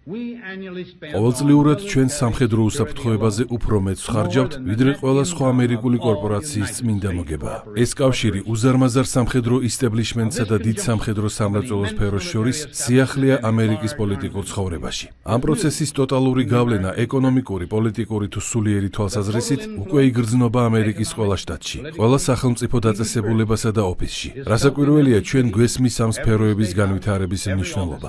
ყოველწლიურად ჩვენ სამხედრო უსაფრთხოებაზე უფრო მეტს ხარჯავთ, ვიდრე ყველა სხვა ამერიკული კორპორაციის წმინდა მოგებაა. ეს კავშირი უზარმაზარ სამხედრო ისტაბლიშმენტსა და დიდ სამხედრო სამრეწველო სფეროს შორის სიახლეა ამერიკის პოლიტიკურ ცხოვრებაში. ამ პროცესის ტოტალური გავლენა ეკონომიკური, პოლიტიკური თუ სულიერი თვალსაზრისით უკვე იგრძნობა ამერიკის ყველა შტატში, ყველა სახელმწიფო დაწესებულებასა და ოფისში. რასაკვირველია, ჩვენ გვესმის ამ სფეროების განვითარების მნიშვნელობა.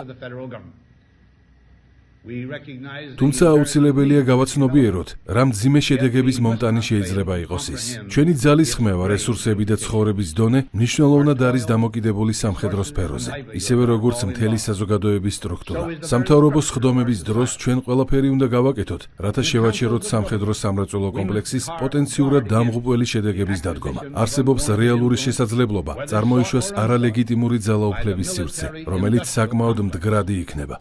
თუმცა აუცილებელია გავაცნობიეროთ, რა მძიმე შედეგების მომტანი შეიძლება იყოს ის. ჩვენი ძალის ხმევა, რესურსები და ცხოვრების დონე მნიშვნელოვნად არის დამოკიდებული სამხედრო სფეროზე, ისევე როგორც მთელი საზოგადოების სტრუქტურა. სამთავრობო სხდომების დროს ჩვენ ყველაფერი უნდა გავაკეთოთ, რათა შევაჩეროთ სამხედრო სამრეწველო კომპლექსის პოტენციურად დამღუპველი შედეგების დადგომა. არსებობს რეალური შესაძლებლობა წარმოიშვას არალეგიტიმური ძალაუფლების სივრცე, რომელიც საკმაოდ მდგრადი იქნება.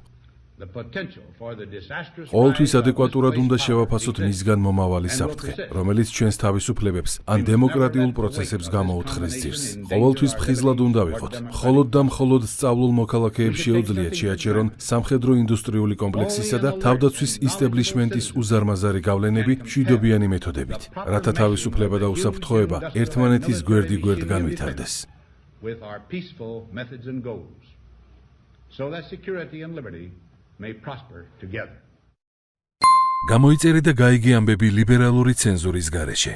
ყოველთვის ადეკვატურად უნდა შევაფასოთ მისგან მომავალი საფრთხე, რომელიც ჩვენს თავისუფლებებს ან დემოკრატიულ პროცესებს გამოუთხრეს ძირს. ყოველთვის ფხიზლად უნდა ვიყოთ. მხოლოდ და მხოლოდ სწავლულ მოქალაქეებს შეუძლიათ შეაჩერონ სამხედრო ინდუსტრიული კომპლექსისა და თავდაცვის ისტაბლიშმენტის უზარმაზარი გავლენები მშვიდობიანი მეთოდებით, რათა თავისუფლება და უსაფრთხოება ერთმანეთის გვერდ განვითარდეს. გამოიწერე და გაიგე ამბები ლიბერალური ცენზურის გარეშე.